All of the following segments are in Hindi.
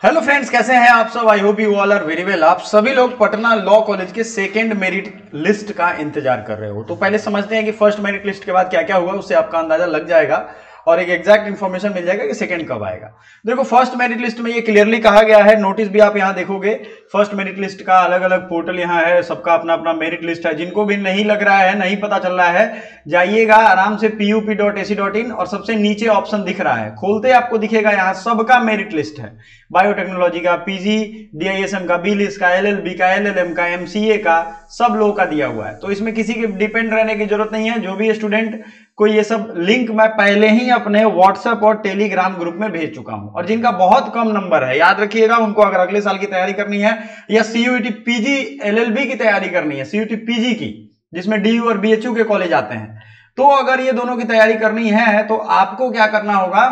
हेलो फ्रेंड्स, कैसे हैं आप सब। I hope you all are very well. आप सभी लोग पटना लॉ कॉलेज के सेकंड मेरिट लिस्ट का इंतजार कर रहे हो, तो पहले समझते हैं कि फर्स्ट मेरिट लिस्ट के बाद क्या क्या हुआ, उससे आपका अंदाजा लग जाएगा और एक एग्जैक्ट इन्फॉर्मेशन मिल जाएगा कि सेकंड कब आएगा। देखो, फर्स्ट मेरिट लिस्ट में ये क्लियरली कहा गया है, नोटिस भी आप यहाँ देखोगे। फर्स्ट मेरिट लिस्ट का अलग अलग पोर्टल यहाँ है, सबका अपना अपना मेरिट लिस्ट है। जिनको भी नहीं लग रहा है, नहीं पता चल रहा है, जाइएगा आराम से pup.ac.in और सबसे नीचे ऑप्शन दिख रहा है, खोलते आपको दिखेगा यहाँ सबका मेरिट लिस्ट है। बायोटेक्नोलॉजी का, पीजी, डीआईएसएम का, बी लिस्ट का, एलएलबी का, एलएलएम का, एमसीए का, सब लोगों का दिया हुआ है। तो इसमें किसी के डिपेंड रहने की जरूरत नहीं है। जो भी स्टूडेंट को ये सब लिंक मैं पहले ही अपने व्हाट्सएप और टेलीग्राम ग्रुप में भेज चुका हूं, और जिनका बहुत कम नंबर है, याद रखिएगा, उनको अगर अगले साल की तैयारी करनी है या सीयूईटी पीजी एलएलबी की तैयारी करनी है, सीयूईटी पीजी की जिसमें डीयू और बीएचयू के कॉलेज आते हैं, तो अगर ये दोनों की तैयारी करनी है तो आपको क्या करना होगा,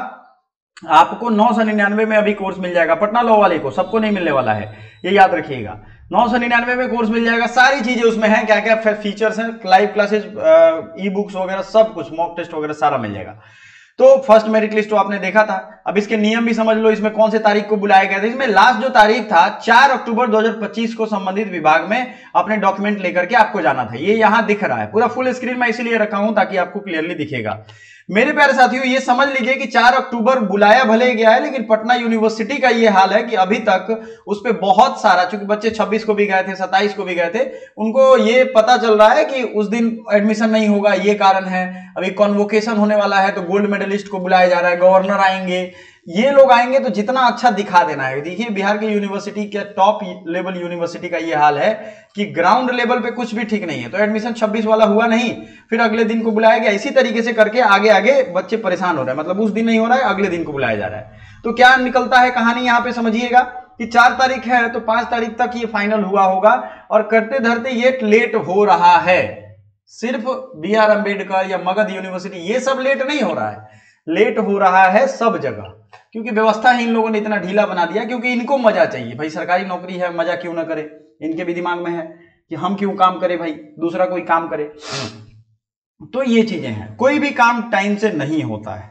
आपको 999 में अभी कोर्स मिल जाएगा। पटना लॉ वाले को सबको नहीं मिलने वाला है, ये याद रखिएगा। 999 में कोर्स मिल जाएगा, सारी चीजें उसमें हैं, क्या क्या फीचर्स हैं, लाइव क्लासेस, ई बुक्स वगैरह, सब कुछ, मॉक टेस्ट वगैरह सारा मिल जाएगा। तो फर्स्ट मेरिट लिस्ट तो आपने देखा था। अब इसके नियम भी समझ लो, इसमें कौन से तारीख को बुलाया गया था। इसमें लास्ट जो तारीख था 4 अक्टूबर 2025 को संबंधित विभाग में अपने डॉक्यूमेंट लेकर के आपको जाना था। ये यहां दिख रहा है, पूरा फुल स्क्रीन में इसीलिए रखा हूं ताकि आपको क्लियरली दिखेगा। मेरे प्यारे साथियों, ये समझ लीजिए कि 4 अक्टूबर बुलाया भले गया है, लेकिन पटना यूनिवर्सिटी का ये हाल है कि अभी तक उस पर बहुत सारा, चूंकि बच्चे 26 को भी गए थे, 27 को भी गए थे, उनको ये पता चल रहा है कि उस दिन एडमिशन नहीं होगा, ये कारण है। अभी कॉन्वोकेशन होने वाला है तो गोल्ड मेडलिस्ट को बुलाया जा रहा है, गवर्नर आएंगे, ये लोग आएंगे, तो जितना अच्छा दिखा देना है। देखिए, बिहार की यूनिवर्सिटी के टॉप लेवल यूनिवर्सिटी का ये हाल है कि ग्राउंड लेवल पे कुछ भी ठीक नहीं है। तो एडमिशन 26 वाला हुआ नहीं, फिर अगले दिन को बुलाया गया, इसी तरीके से करके आगे आगे बच्चे परेशान हो रहे हैं। मतलब उस दिन नहीं हो रहा है, अगले दिन को बुलाया जा रहा है। तो क्या निकलता है कहानी यहाँ पे समझिएगा कि 4 तारीख है तो 5 तारीख तक ये फाइनल हुआ होगा, और करते धरते ये लेट हो रहा है। सिर्फ BR अम्बेडकर या मगध यूनिवर्सिटी ये सब लेट नहीं हो रहा है, लेट हो रहा है सब जगह, क्योंकि व्यवस्था ही इन लोगों ने इतना ढीला बना दिया। क्योंकि इनको मजा चाहिए भाई, सरकारी नौकरी है, मजा क्यों ना करे। इनके भी दिमाग में है कि हम क्यों काम करें भाई, दूसरा कोई काम करे। तो ये चीजें हैं, कोई भी काम टाइम से नहीं होता है।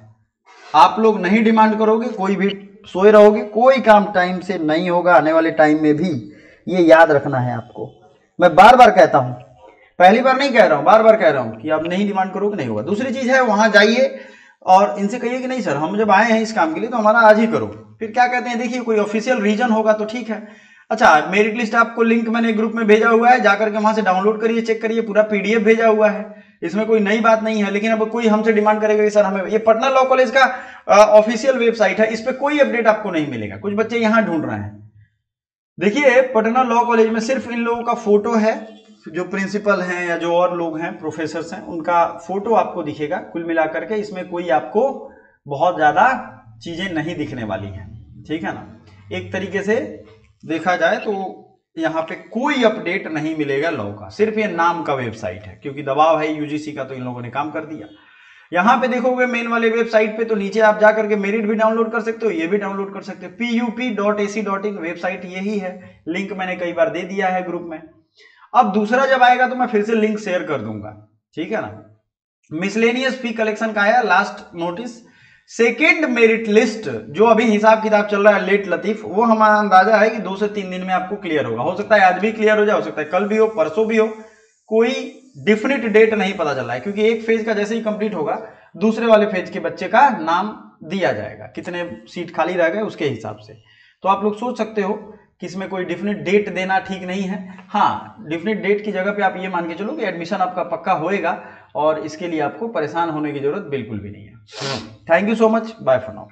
आप लोग नहीं डिमांड करोगे, कोई भी सोए रहोगे, कोई काम टाइम से नहीं होगा आने वाले टाइम में भी। ये याद रखना है आपको। मैं बार बार कहता हूं, पहली बार नहीं कह रहा हूं, बार बार कह रहा हूं कि आप नहीं डिमांड करोगे नहीं होगा। दूसरी चीज है, वहां जाइए और इनसे कहिए कि नहीं सर, हम जब आए हैं इस काम के लिए तो हमारा आज ही करो। फिर क्या कहते हैं, देखिए कोई ऑफिशियल रीजन होगा तो ठीक है। अच्छा, मेरिट लिस्ट आपको लिंक मैंने ग्रुप में भेजा हुआ है, जाकर के वहां से डाउनलोड करिए, चेक करिए, पूरा PDF भेजा हुआ है, इसमें कोई नई बात नहीं है। लेकिन अब कोई हमसे डिमांड करेगा कि सर हमें, ये पटना लॉ कॉलेज का ऑफिशियल वेबसाइट है, इस पर कोई अपडेट आपको नहीं मिलेगा। कुछ बच्चे यहां ढूंढ रहे हैं, देखिए पटना लॉ कॉलेज में सिर्फ इन लोगों का फोटो है, जो प्रिंसिपल हैं या जो और लोग हैं, प्रोफेसर्स हैं, उनका फोटो आपको दिखेगा। कुल मिलाकर के इसमें कोई आपको बहुत ज्यादा चीजें नहीं दिखने वाली हैं, ठीक है ना। एक तरीके से देखा जाए तो यहाँ पे कोई अपडेट नहीं मिलेगा लॉ का, सिर्फ ये नाम का वेबसाइट है, क्योंकि दबाव है UGC का, तो इन लोगों ने काम कर दिया। यहाँ पे देखोगे मेन वाले वेबसाइट पे, तो नीचे आप जाकर के मेरिट भी डाउनलोड कर सकते हो, ये भी डाउनलोड कर सकते हो। pup.ac.in वेबसाइट यही है, लिंक मैंने कई बार दे दिया है ग्रुप में। अब दूसरा जब आएगा तो मैं फिर से लिंक शेयर कर दूंगा, ठीक है ना। मिसलेनियस फी कलेक्शन का आया last notice, second merit list जो अभी हिसाब किताब चल रहा है लेट लतीफ, वो हमारा अंदाजा है कि 2 से 3 दिन में आपको क्लियर होगा। हो सकता है आज भी क्लियर हो जाए, हो सकता है कल भी हो, परसों भी हो, कोई डिफिनिट डेट नहीं पता चल रहा है। क्योंकि एक फेज का जैसे ही कंप्लीट होगा, दूसरे वाले फेज के बच्चे का नाम दिया जाएगा, कितने सीट खाली रह गए उसके हिसाब से। तो आप लोग सोच सकते हो कि इसमें कोई डिफिनिट डेट देना ठीक नहीं है। हाँ, डिफिनिट डेट की जगह पे आप ये मान के चलो कि एडमिशन आपका पक्का होएगा, और इसके लिए आपको परेशान होने की जरूरत बिल्कुल भी नहीं है। Thank you so much, bye for now.